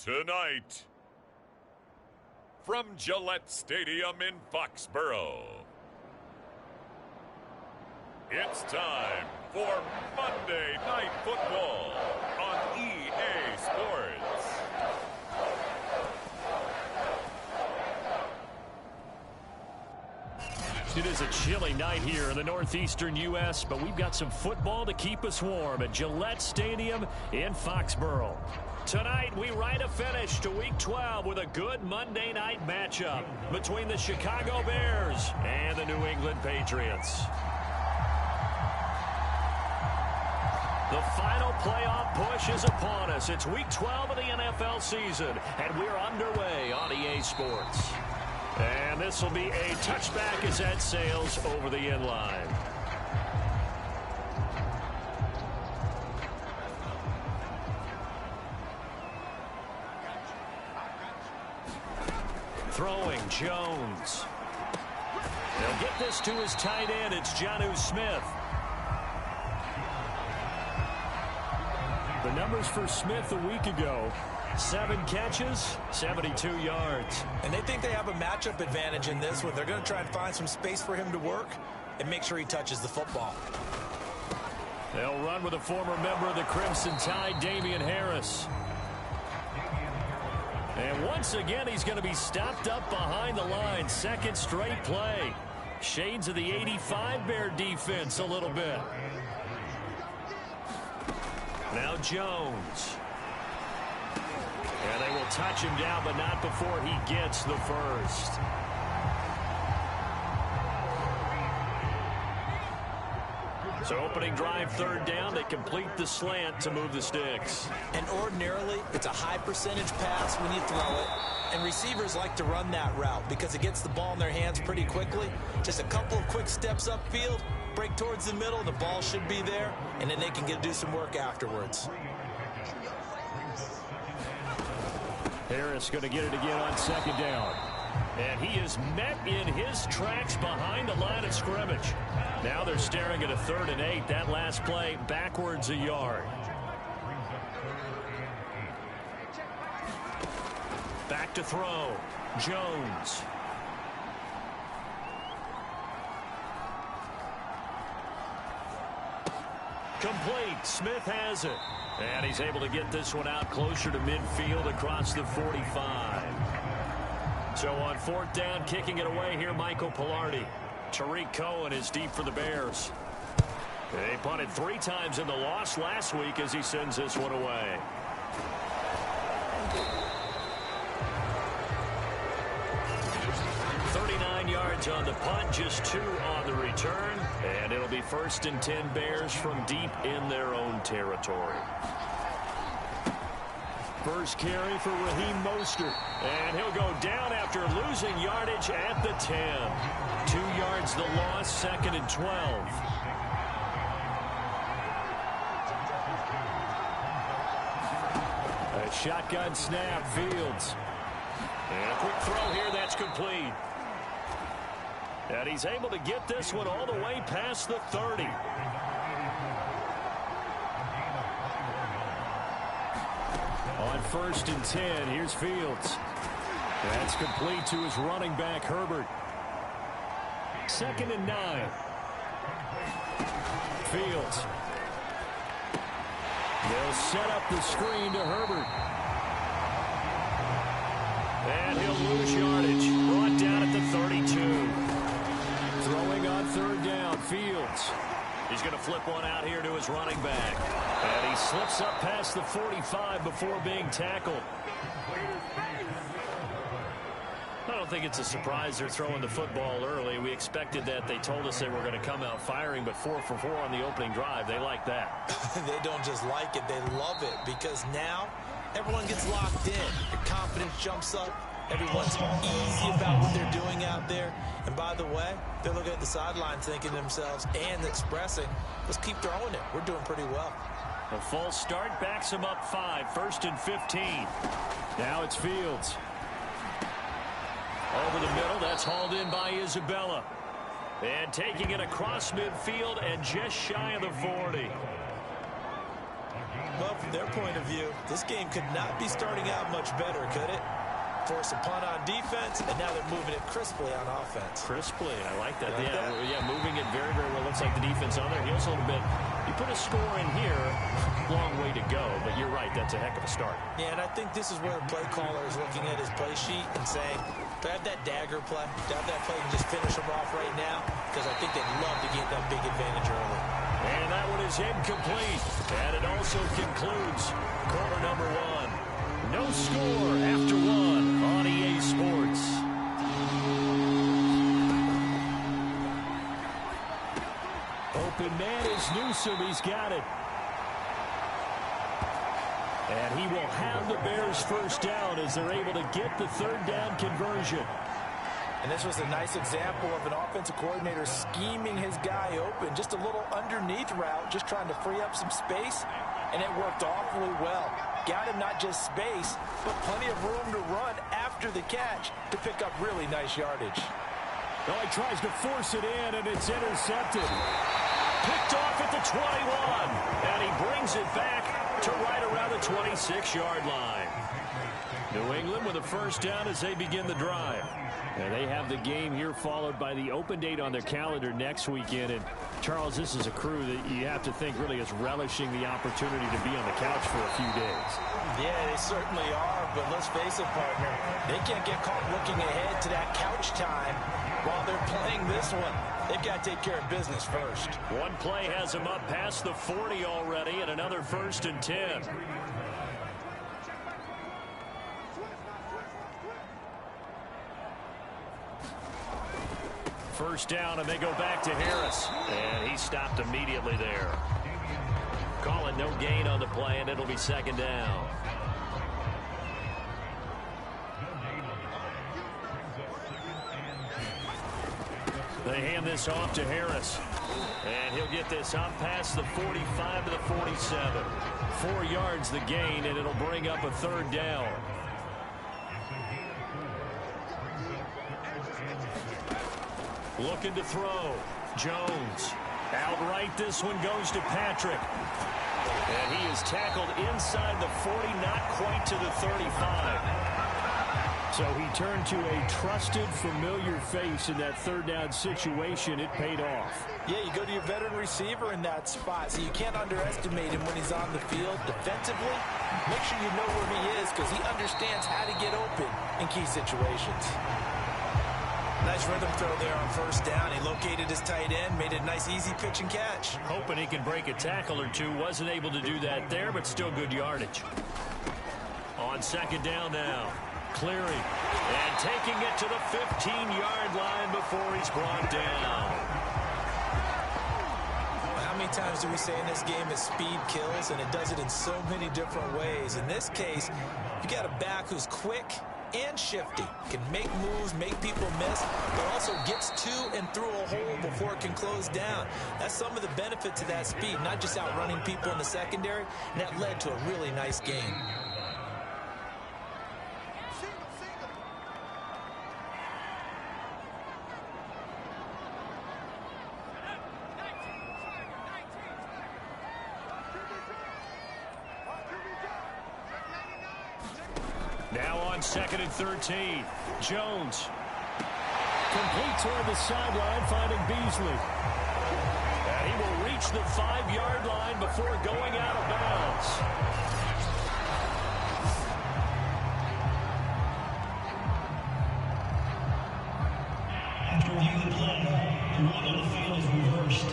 Tonight, from Gillette Stadium in Foxborough, it's time for Monday Night Football on EA Sports. It is a chilly night here in the northeastern U.S., but we've got some football to keep us warm at Gillette Stadium in Foxborough. Tonight, we write a finish to Week 12 with a good Monday night matchup between the Chicago Bears and the New England Patriots. The final playoff push is upon us. It's Week 12 of the NFL season, and we're underway on EA Sports. And this will be a touchback as that sails over the end line. Throwing, Jones. They'll get this to his tight end. It's Jonnu Smith. The numbers for Smith a week ago: 7 catches, 72 yards. And they think they have a matchup advantage in this one. They're going to try and find some space for him to work and make sure he touches the football. They'll run with a former member of the Crimson Tide, Damian Harris. And once again, he's going to be stopped up behind the line. Second straight play. Shades of the 85 Bear defense a little bit. Now Jones. And they will touch him down, but not before he gets the first. So opening drive, third down. They complete the slant to move the sticks. And ordinarily, it's a high percentage pass when you throw it. And receivers like to run that route because it gets the ball in their hands pretty quickly. Just a couple of quick steps upfield, break towards the middle, the ball should be there, and then they can do some work afterwards. Harris going to get it again on second down. And he is met in his tracks behind the line of scrimmage. Now they're staring at a 3rd and 8. That last play backwards a yard. Back to throw. Jones. Complete. Smith has it. And he's able to get this one out closer to midfield across the 45. So on 4th down, kicking it away here, Michael Pilardi. Tariq Cohen is deep for the Bears. They punted 3 times in the loss last week as he sends this one away. Yards on the punt, just 2 on the return, and it'll be 1st and 10 Bears from deep in their own territory. First carry for Raheem Mostert, and he'll go down after losing yardage at the 10. 2 yards the loss, 2nd and 12. A shotgun snap, Fields. And a quick throw here, that's complete. And he's able to get this one all the way past the 30. On 1st and 10, here's Fields. That's complete to his running back, Herbert. 2nd and 9. Fields. They'll set up the screen to Herbert. And he'll lose yardage. Brought down at the 32. Throwing on 3rd down, Fields. He's going to flip one out here to his running back. And he slips up past the 45 before being tackled. I don't think it's a surprise they're throwing the football early. We expected that. They told us they were going to come out firing, but 4 for 4 on the opening drive. They like that. They don't just like it, they love it, because now everyone gets locked in. Their confidence jumps up. Everyone's easy about what they're doing out there. And by the way, they're looking at the sideline thinking to themselves and expressing, let's keep throwing it. We're doing pretty well. A false start backs him up 5. 1st and 15. Now it's Fields. Over the middle, that's hauled in by Isabella. And taking it across midfield and just shy of the 40. Well, from their point of view, this game could not be starting out much better, could it? Force a punt on defense, and now they're moving it crisply on offense. Crisply, I like that. Yeah, moving it very, very well. Looks like the defense on their heels a little bit. You put a score in here, long way to go, but you're right, that's a heck of a start. Yeah, and I think this is where a play caller is looking at his play sheet and saying, do I have that dagger play? Do I have that play and just finish them off right now? Because I think they'd love to get that big advantage early. And that one is incomplete. And it also concludes quarter number one. No score after one on EA Sports. Open man is Newsome. He's got it. And he will have the Bears first down as they're able to get the third down conversion. And this was a nice example of an offensive coordinator scheming his guy open. Just a little underneath route, just trying to free up some space. And it worked awfully well. Got him not just space, but plenty of room to run after the catch to pick up really nice yardage. Oh, he tries to force it in, and it's intercepted. Picked off at the 21. And he brings it back to right around the 26-yard line. New England with a first down as they begin the drive. And they have the game here followed by the open date on their calendar next weekend. And, Charles, this is a crew that you have to think really is relishing the opportunity to be on the couch for a few days. Yeah, they certainly are. But let's face it, partner, they can't get caught looking ahead to that couch time while they're playing this one. They've got to take care of business first. One play has them up past the 40 already, and another 1st and 10. First down, and they go back to Harris. And he stopped immediately there. Calling no gain on the play, and it'll be second down. They hand this off to Harris. And he'll get this up past the 45 to the 47. 4 yards the gain, and it'll bring up a third down. Looking to throw. Jones. Outright, this one goes to Patrick. And he is tackled inside the 40, not quite to the 35. So he turned to a trusted, familiar face in that third down situation. It paid off. Yeah, you go to your veteran receiver in that spot, so you can't underestimate him when he's on the field defensively. Make sure you know where he is because he understands how to get open in key situations. Nice rhythm throw there on first down. He located his tight end, made a nice easy pitch and catch. Hoping he can break a tackle or two. Wasn't able to do that there, but still good yardage. On second down now. Clearing. And taking it to the 15-yard line before he's brought down. How many times do we say in this game that speed kills, and it does it in so many different ways? In this case, you got a back who's quick and shifty, can make moves, make people miss, but also gets to and through a hole before it can close down. That's some of the benefits of that speed, not just outrunning people in the secondary, and that led to a really nice game. Now on 2nd and 13. Jones complete toward the sideline, finding Beasley. And he will reach the 5-yard line before going out of bounds. After review the play, the run on the field is reversed.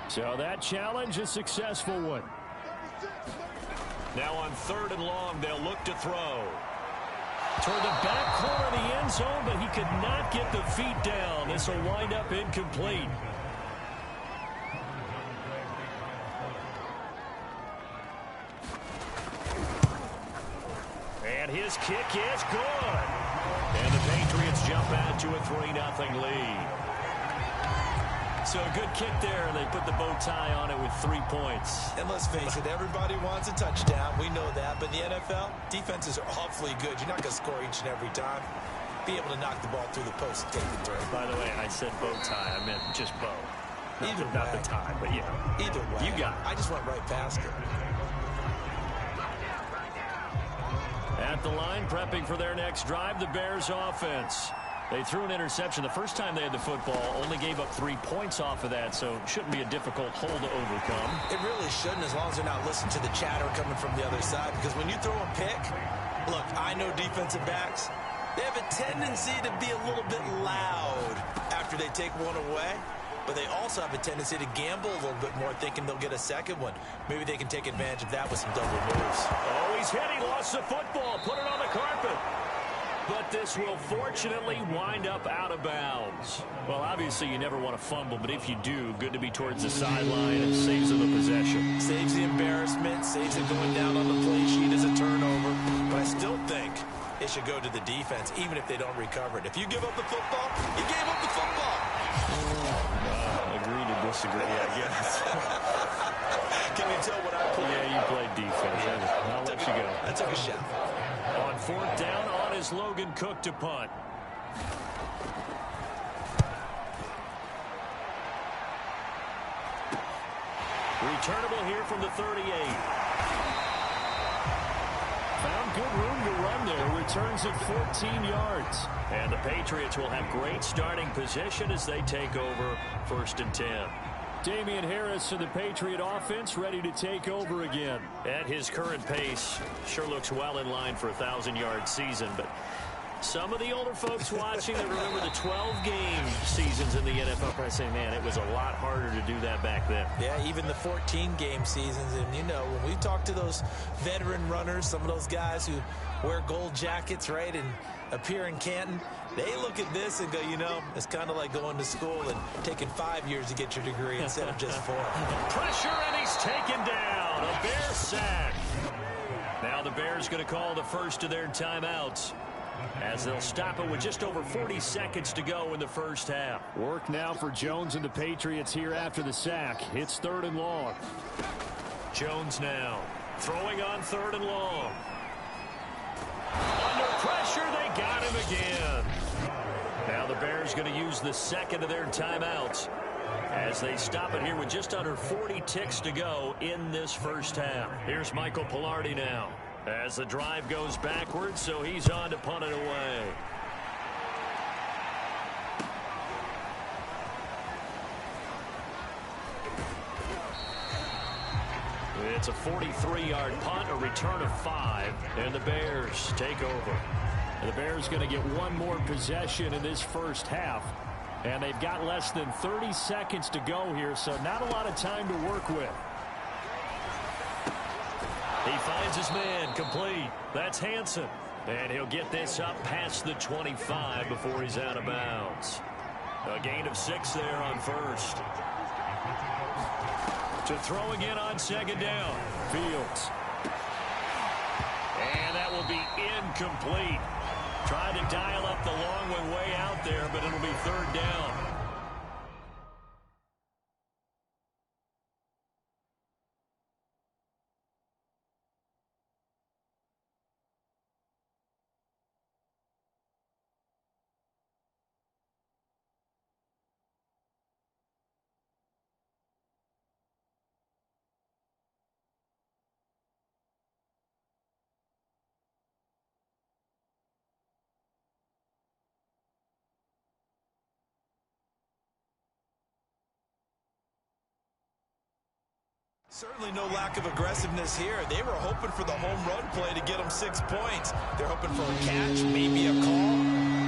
So that challenge, a successful one. Now on 3rd and long, they'll look to throw. Toward the back corner of the end zone, but he could not get the feet down. This will wind up incomplete. And his kick is good. And the Patriots jump out to a 3-0 lead. So a good kick there. They put the bow tie on it with 3 points. And let's face it, everybody wants a touchdown. We know that. But in the NFL, defenses are awfully good. You're not going to score each and every time. Be able to knock the ball through the post and take the throw. By the way, I said bow tie. I meant just bow. Not the tie, but yeah. Either way. You got it. I just went right past it. At the line, prepping for their next drive, the Bears offense. They threw an interception the first time they had the football, only gave up 3 points off of that, so it shouldn't be a difficult hole to overcome. It really shouldn't, as long as they're not listening to the chatter coming from the other side, because when you throw a pick, look, I know defensive backs, they have a tendency to be a little bit loud after they take one away, but they also have a tendency to gamble a little bit more, thinking they'll get a second one. Maybe they can take advantage of that with some double moves. Oh, he's hit. He lost the football. Put it on the carpet. But this will fortunately wind up out of bounds. Well, obviously you never want to fumble, but if you do, good to be towards the sideline and saves them the possession. Saves the embarrassment, saves it going down on the play sheet as a turnover. But I still think it should go to the defense, even if they don't recover it. If you give up the football, you gave up the football. Agree to disagree, I guess. Can you tell what I played? Yeah, you played defense. I'll let you go. I took a shot. On 4th down, on is Logan Cook to punt. Returnable here from the 38. Found good room to run there. Returns at 14 yards. And the Patriots will have great starting position as they take over 1st and 10. Damian Harris of the Patriot offense ready to take over again. At his current pace, sure looks well in line for a 1,000-yard season, but some of the older folks watching that remember the 12-game seasons in the NFL probably say, man, it was a lot harder to do that back then. Yeah, even the 14-game seasons. And, you know, when we talk to those veteran runners, some of those guys who wear gold jackets, right, and appear in Canton, they look at this and go, you know, it's kind of like going to school and taking 5 years to get your degree instead of just 4. Pressure, and he's taken down. A Bear sack. Now the Bears going to call the first of their timeouts, as they'll stop it with just over 40 seconds to go in the first half. Work now for Jones and the Patriots here after the sack. It's 3rd and long. Jones now throwing on 3rd and long. Under pressure, they got him again. Now the Bears going to use the second of their timeouts as they stop it here with just under 40 ticks to go in this first half. Here's Michael Pilardi now as the drive goes backwards, so he's on to punt it away. It's a 43-yard punt, a return of 5, and the Bears take over. The Bears going to get one more possession in this first half, and they've got less than 30 seconds to go here, so not a lot of time to work with. He finds his man, complete. That's Hansen, and he'll get this up past the 25 before he's out of bounds. A gain of 6 there on first. To throw again on 2nd down. Fields. And that will be incomplete. Tried to dial up the long one way out there, but it'll be 3rd down. Certainly no lack of aggressiveness here. They were hoping for the home run play to get them 6 points. They're hoping for a catch, maybe a call,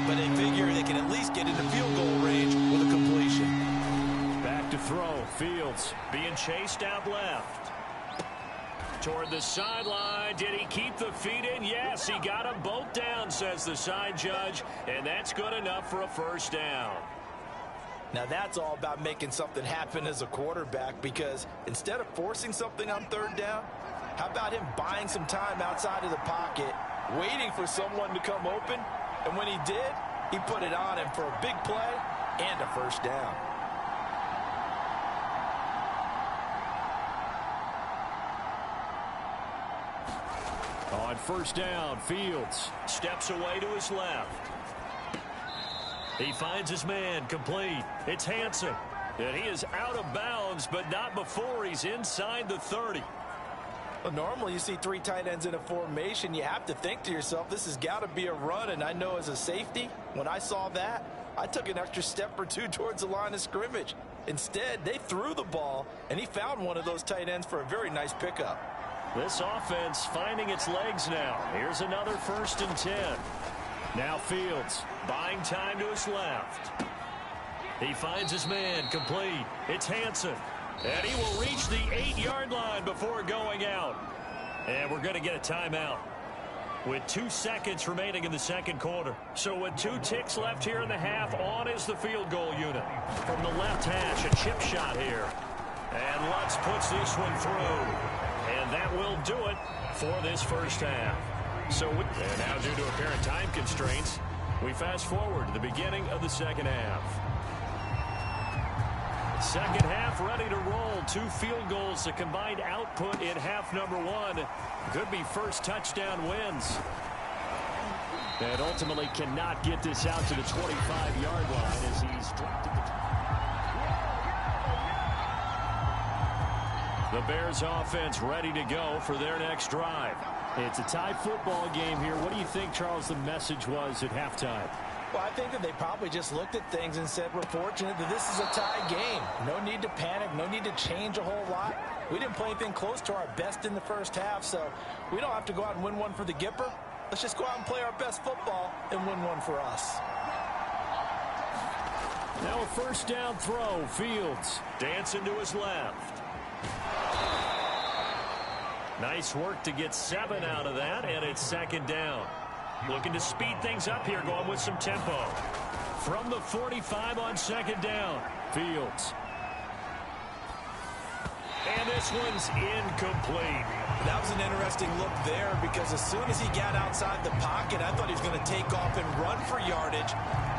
but they figure they can at least get into field goal range with a completion. Back to throw. Fields being chased out left. Toward the sideline. Did he keep the feet in? Yes, he got them both down, says the side judge, and that's good enough for a 1st down. Now that's all about making something happen as a quarterback, because instead of forcing something on 3rd down, how about him buying some time outside of the pocket, waiting for someone to come open, and when he did, he put it on him for a big play and a 1st down. on 1st down. Fields steps away to his left. He finds his man, complete. It's Hansen. And he is out of bounds, but not before he's inside the 30. Well, normally you see 3 tight ends in a formation. You have to think to yourself, this has got to be a run. And I know as a safety, when I saw that, I took an extra step or 2 towards the line of scrimmage. Instead, they threw the ball, and he found one of those tight ends for a very nice pickup. This offense finding its legs now. Here's another 1st and 10. Now Fields buying time to his left. He finds his man complete. It's Hansen. And he will reach the 8-yard line before going out. And we're going to get a timeout with 2 seconds remaining in the second quarter. So with 2 ticks left here in the half, on is the field goal unit. From the left hash, a chip shot here. And Lutz puts this one through. And that will do it for this first half. So and now due to apparent time constraints, we fast forward to the beginning of the second half. Second half ready to roll. 2 field goals, the combined output in half number 1. Could be first touchdown wins. And ultimately cannot get this out to the 25-yard line as he's dropped at the Bears offense ready to go for their next drive. It's a tie football game here. What do you think, Charles, the message was at halftime? Well, I think that they probably just looked at things and said, we're fortunate that this is a tie game. No need to panic. No need to change a whole lot. We didn't play anything close to our best in the first half, so we don't have to go out and win one for the Gipper. Let's just go out and play our best football and win one for us. Now a first down throw. Fields dancing to his left. Nice work to get 7 out of that, and it's second down. Looking to speed things up here, going with some tempo. From the 45 on second down, Fields. And this one's incomplete. That was an interesting look there because as soon as he got outside the pocket, I thought he was going to take off and run for yardage.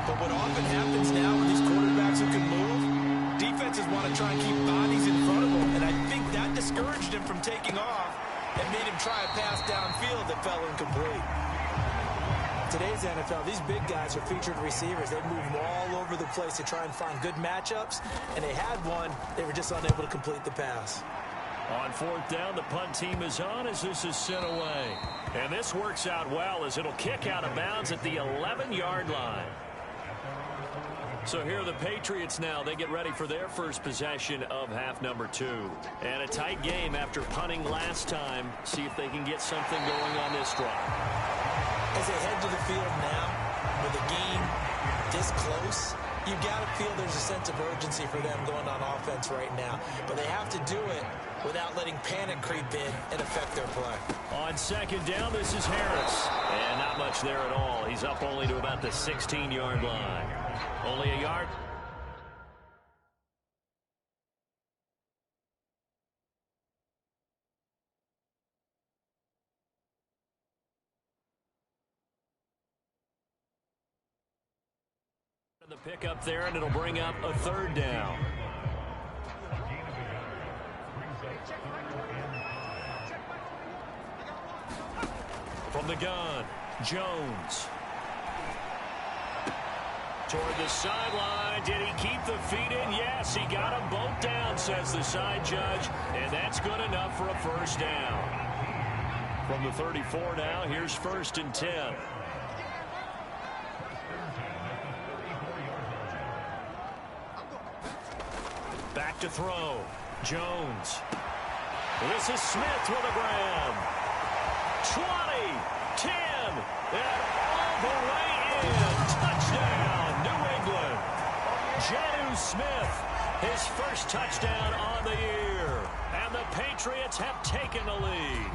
But what often happens now with these quarterbacks who can move, defenses want to try and keep bodies in front of them. And I think that discouraged him from taking off and made him try a pass downfield that fell incomplete. Today's NFL, these big guys are featured receivers. They move all over the place to try and find good matchups, and they had one. They were just unable to complete the pass. On 4th down, the punt team is on as this is sent away. And this works out well as it'll kick out of bounds at the 11-yard line. So here are the Patriots now. They get ready for their first possession of half number 2. And a tight game after punting last time. See if they can get something going on this drive. As they head to the field now, with a game this close, you've got to feel there's a sense of urgency for them going on offense right now. But they have to do it without letting panic creep in and affect their play. On second down, this is Harris. And not much there at all. He's up only to about the 16-yard line. Only a yard. The pickup there, and it'll bring up a 3rd down. From the gun, Jones. Toward the sideline. Did he keep the feet in? Yes, he got them both down, says the side judge, and that's good enough for a first down. From the 34 now, here's 1st and 10. Back to throw. Jones. This is Smith with a grab. 20, 10, and all the way in. Touchdown, New England. Jonnu Smith, his first touchdown on the year. And the Patriots have taken the lead.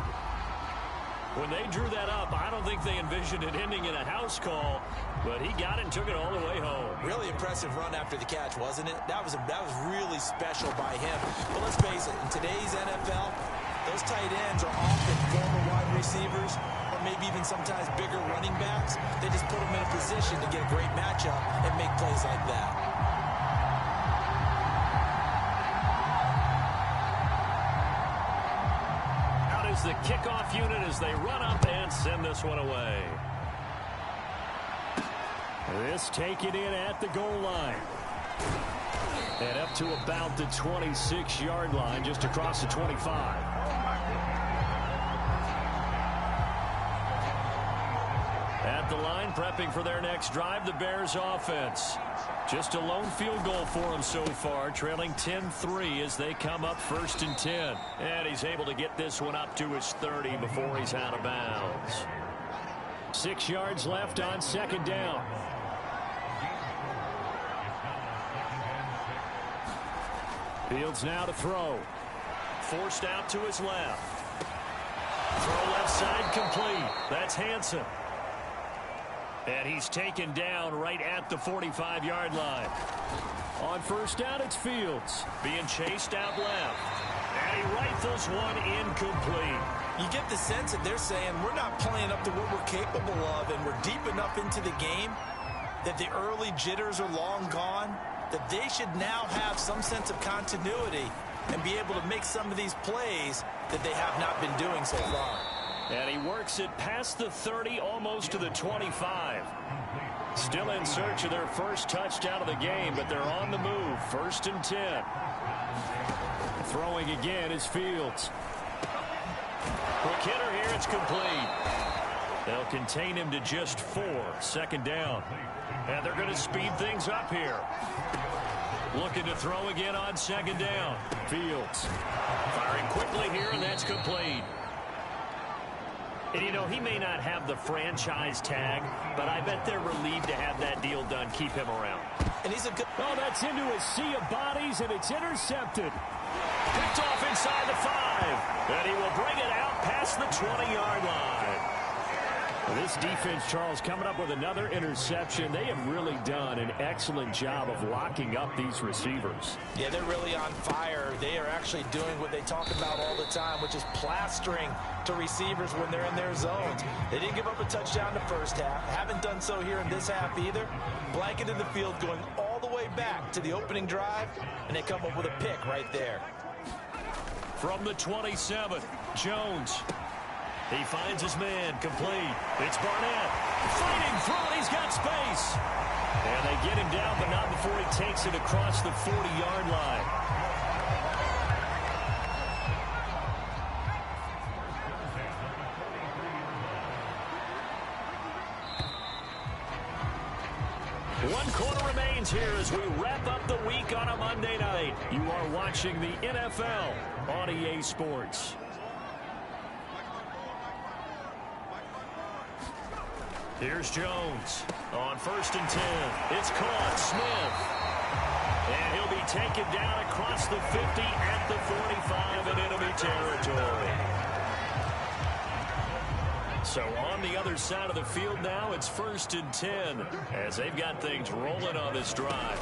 When they drew that up, I don't think they envisioned it ending in a house call, but he got it and took it all the way home. Really impressive run after the catch, wasn't it? That was really special by him. But let's face it, in today's NFL, those tight ends are often former wide receivers or maybe even sometimes bigger running backs. They just put them in a position to get a great matchup and make plays like that. The kickoff unit as they run up and send this one away. This taken in at the goal line. And up to about the 26-yard line, just across the 25. line, prepping for their next drive, the Bears offense. Just a lone field goal for him so far, trailing 10-3 as they come up 1st and 10. And he's able to get this one up to his 30 before he's out of bounds. 6 yards left on 2nd down. Fields now to throw. Forced out to his left. Throw left side complete. That's Hansen. And he's taken down right at the 45-yard line. On 1st down, it's Fields. Being chased out left. And he rifles one incomplete. You get the sense that they're saying we're not playing up to what we're capable of, and we're deep enough into the game that the early jitters are long gone, that they should now have some sense of continuity and be able to make some of these plays that they have not been doing so far. And he works it past the 30, almost to the 25. Still in search of their first touchdown of the game, but they're on the move. 1st and 10. Throwing again is Fields. Quick hitter here, it's complete. They'll contain him to just 4. 2nd down. And they're going to speed things up here. Looking to throw again on 2nd down. Fields firing quickly here, and that's complete. And, you know, he may not have the franchise tag, but I bet they're relieved to have that deal done. Keep him around. And he's a good... Oh, that's into a sea of bodies, and it's intercepted. Picked off inside the 5. And he will bring it out past the 20-yard line. This defense, Charles, coming up with another interception. They have really done an excellent job of locking up these receivers. Yeah, they're really on fire. They are actually doing what they talk about all the time, which is plastering to receivers when they're in their zones. They didn't give up a touchdown the first half. Haven't done so here in this half either. Blanketed the field going all the way back to the opening drive, and they come up with a pick right there. From the 27, Jones. He finds his man, complete. It's Barnett fighting through it. He's got space. And they get him down, but not before he takes it across the 40-yard line. One quarter remains here as we wrap up the week on a Monday night. You are watching the NFL on EA Sports. Here's Jones on 1st and 10. It's caught. Smith. And he'll be taken down across the 50 at the 45 in enemy territory. So on the other side of the field now, it's 1st and 10 as they've got things rolling on this drive.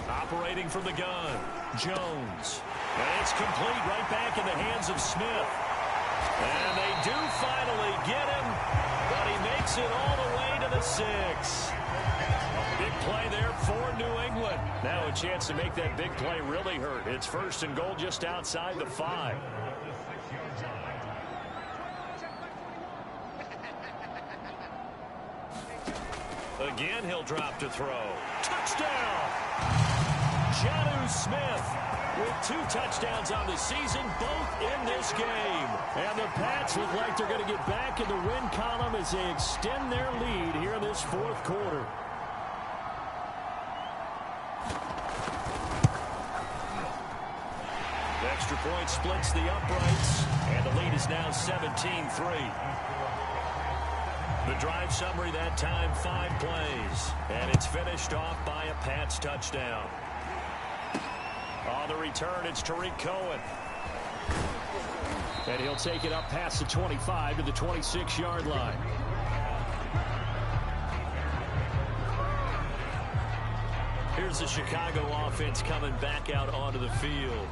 Operating from the gun, Jones. And it's complete right back in the hands of Smith. And they do finally get him, but he makes it all the way to the 6. Big play there for New England. Now a chance to make that big play really hurt. It's 1st and goal just outside the 5. Again, he'll drop to throw. Touchdown! Jonnu Smith with 2 touchdowns on the season, both in this game. And the Pats look like they're going to get back in the win column as they extend their lead here in this 4th quarter. The extra point splits the uprights, and the lead is now 17-3. The drive summary that time, 5 plays, and it's finished off by a Pats touchdown. On the return, it's Tariq Cohen. And he'll take it up past the 25 to the 26-yard line. Here's the Chicago offense coming back out onto the field.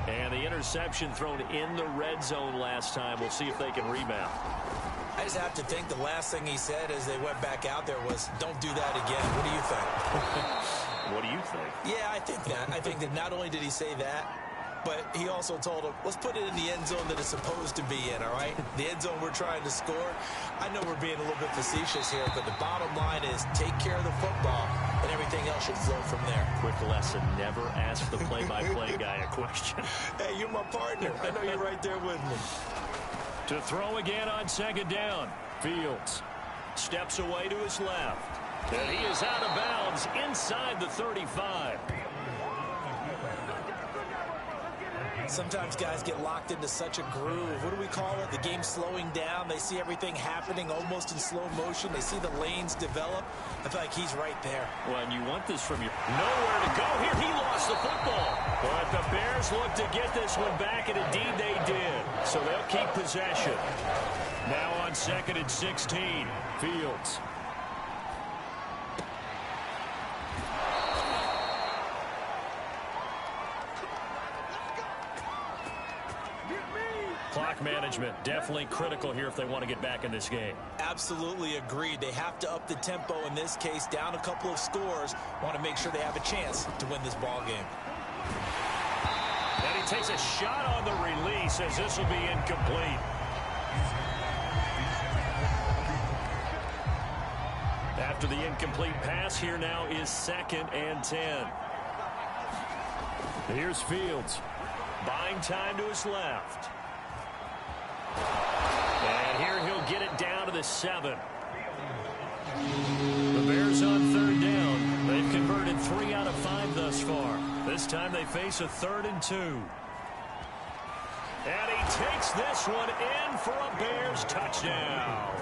And the interception thrown in the red zone last time. We'll see if they can rebound. I just have to think the last thing he said as they went back out there was, don't do that again. What do you think? What do you think? Yeah, I think that. I think that not only did he say that, but he also told him, let's put it in the end zone that it's supposed to be in, all right? The end zone we're trying to score. I know we're being a little bit facetious here, but the bottom line is take care of the football, and everything else should flow from there. Quick lesson, never ask the play-by-play guy a question. Hey, you're my partner. I know you're right there with me. To throw again on 2nd down. Fields. steps away to his left. And he is out of bounds inside the 35. Sometimes guys get locked into such a groove. What do we call it? The game's slowing down. They see everything happening almost in slow motion. They see the lanes develop. I feel like he's right there. Well, and you want this from you. Nowhere to go here. He lost the football. But the Bears look to get this one back, and indeed they did. So they'll keep possession. Now on 2nd and 16. Fields. Clock management definitely critical here if they want to get back in this game. Absolutely agreed. They have to up the tempo in this case, down a couple of scores. Want to make sure they have a chance to win this ball game. And he takes a shot on the release as this will be incomplete. After the incomplete pass, here now is 2nd and 10. Here's Fields. Buying time to his left. And here he'll get it down to the 7. The Bears on 3rd down. They've converted 3 out of 5 thus far. This time they face a 3rd and 2. And he takes this one in for a Bears touchdown.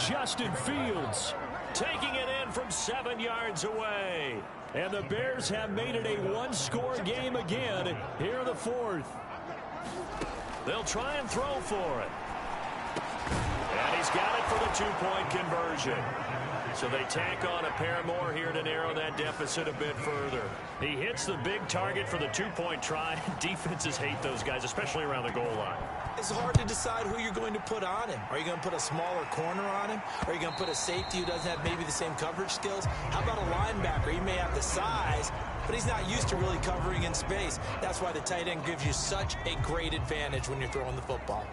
Justin Fields taking it in from 7 yards away. And the Bears have made it a one-score game again here in the 4th. They'll try and throw for it. And he's got it for the 2-point conversion. So they tack on a pair more here to narrow that deficit a bit further. He hits the big target for the 2-point try. Defenses hate those guys, especially around the goal line. It's hard to decide who you're going to put on him. Are you going to put a smaller corner on him? Are you going to put a safety who doesn't have maybe the same coverage skills? How about a linebacker? He may have the size, but he's not used to really covering in space. That's why the tight end gives you such a great advantage when you're throwing the football.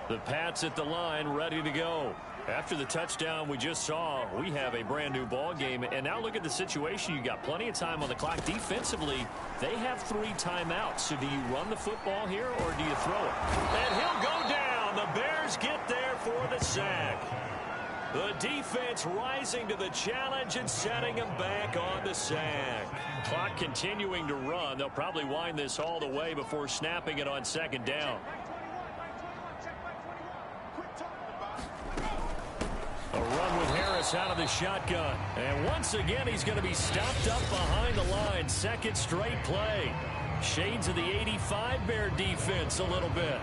The Pats at the line ready to go. After the touchdown we just saw, we have a brand new ball game. And now look at the situation. You got plenty of time on the clock. Defensively, they have 3 timeouts. So do you run the football here or do you throw it? And he'll go down. The Bears get there for the sack. The defense rising to the challenge and setting him back on the sack. Clock continuing to run. They'll probably wind this all the way before snapping it on 2nd down. A run with Harris out of the shotgun. And once again, he's going to be stopped up behind the line. 2nd straight play. Shades of the 85 Bear defense a little bit.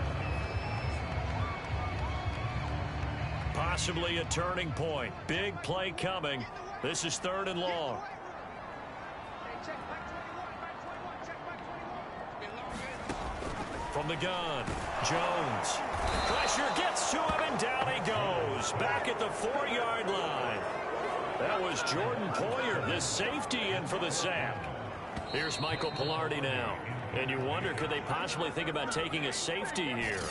Possibly a turning point. Big play coming. This is 3rd and long. From the gun, Jones. Pressure gets to him, and down he goes. Back at the 4-yard line. That was Jordan Poyer, the safety, in for the sack. Here's Michael Pilardi now. And you wonder, could they possibly think about taking a safety here?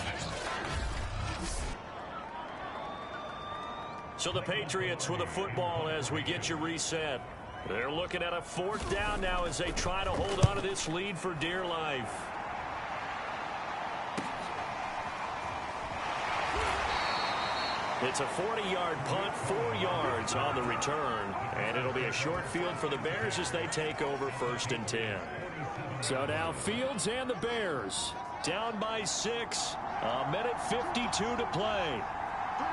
So the Patriots with a football as we get you reset. They're looking at a 4th down now as they try to hold on to this lead for dear life. It's a 40-yard punt, 4 yards on the return. And it'll be a short field for the Bears as they take over 1st and 10. So now Fields and the Bears down by 6. A minute 52 to play.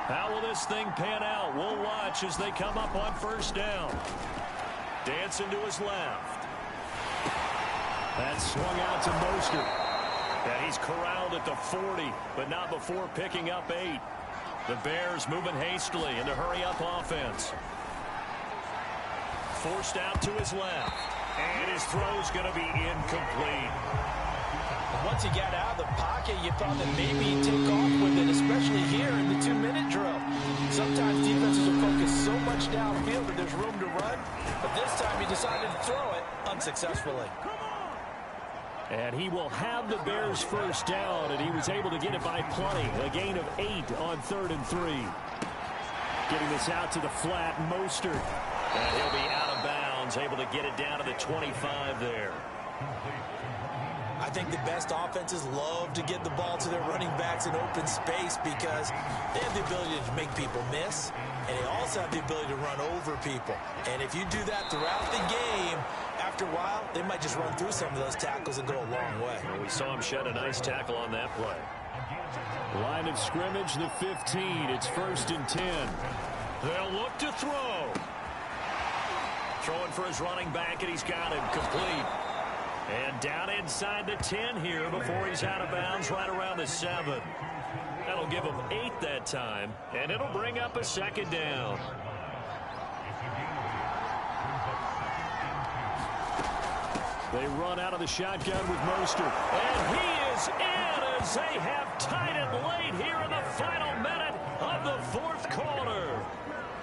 How will this thing pan out? We'll watch as they come up on 1st down. Dancing to his left. That swung out to Mostert. And he's corralled at the 40, but not before picking up 8. The Bears moving hastily in the hurry-up offense. Forced out to his left. And his throw's going to be incomplete. Once he got out of the pocket, you thought that maybe he'd take off with it, especially here in the 2-minute drill. Sometimes defenses will focus so much downfield that there's room to run, but this time he decided to throw it unsuccessfully. And he will have the Bears 1st down, and he was able to get it by plenty. A gain of 8 on 3rd and 3. Getting this out to the flat, Mostert. And he'll be out of bounds, able to get it down to the 25 there. I think the best offenses love to get the ball to their running backs in open space because they have the ability to make people miss. and they also have the ability to run over people. And if you do that throughout the game, after a while, they might just run through some of those tackles and go a long way. Well, we saw him shed a nice tackle on that play. Line of scrimmage, the 15. It's 1st and 10. They'll look to throw. Throwing for his running back, and he's got him complete. And down inside the 10 here before he's out of bounds, right around the 7. That'll give him 8 that time, and it'll bring up a 2nd down. They run out of the shotgun with Mostert. And he is in as they have tied it late here in the final minute of the 4th quarter.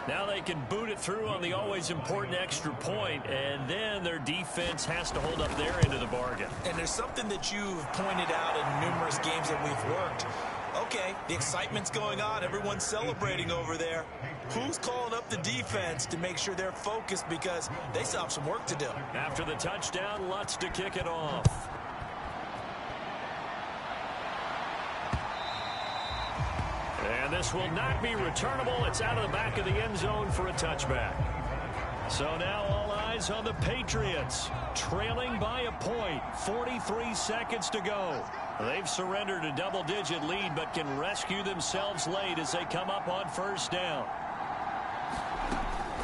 Now they can boot it through on the always important extra point, and then their defense has to hold up their end of the bargain. And there's something that you've pointed out in numerous games that we've worked. Okay, the excitement's going on. Everyone's celebrating over there. Who's calling up the defense to make sure they're focused, because they still have some work to do? After the touchdown, Lutz to kick it off. And this will not be returnable. It's out of the back of the end zone for a touchback. So now all eyes on the Patriots, trailing by a point, 43 seconds to go. They've surrendered a double-digit lead, but can rescue themselves late as they come up on 1st down.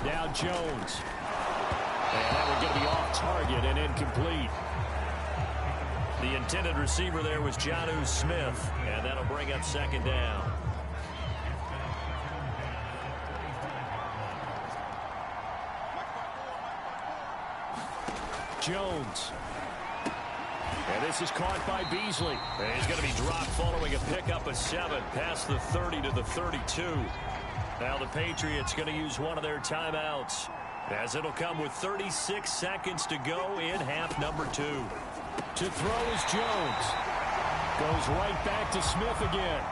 Now Jones. And that will get me off target and incomplete. The intended receiver there was Jonnu Smith, and that'll bring up 2nd down. Jones. And this is caught by Beasley. And he's going to be dropped following a pickup of 7 past the 30 to the 32. Now the Patriots going to use one of their timeouts, as it'll come with 36 seconds to go in half number 2. To throw is Jones. Goes right back to Smith again.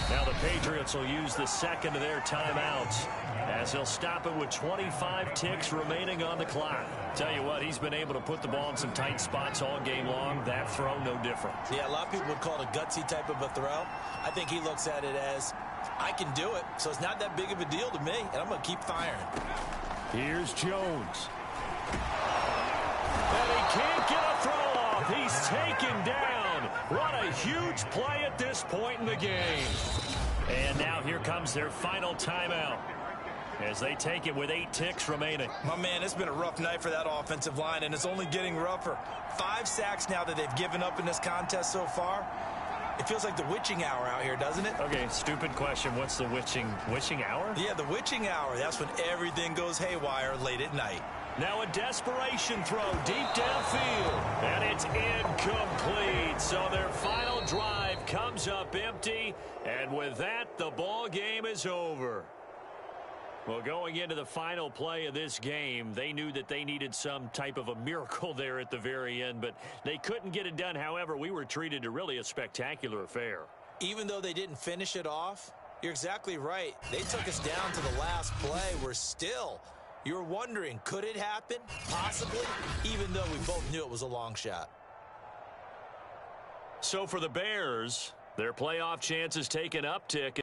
Now the Patriots will use the 2nd of their timeouts, as they'll stop it with 25 ticks remaining on the clock. Tell you what, he's been able to put the ball in some tight spots all game long. That throw, no different. Yeah, a lot of people would call it a gutsy type of a throw. I think he looks at it as, I can do it, so it's not that big of a deal to me, and I'm going to keep firing. Here's Jones. And he can't get a throw off. He's taken down. What a huge play at this point in the game. And now here comes their final timeout, as they take it with 8 ticks remaining. My man, it's been a rough night for that offensive line, and it's only getting rougher. 5 sacks now that they've given up in this contest so far. It feels like the witching hour out here, doesn't it? Okay, stupid question. What's the witching hour? Yeah, the witching hour. That's when everything goes haywire late at night. Now a desperation throw deep downfield, and it's incomplete. So their final drive comes up empty, and with that, the ball game is over. Well, going into the final play of this game, they knew that they needed some type of a miracle there at the very end, but they couldn't get it done. However, we were treated to really a spectacular affair. Even though they didn't finish it off, you're exactly right. They took us down to the last play. You're wondering, could it happen? Possibly, even though we both knew it was a long shot. So for the Bears, their playoff chances take an uptick.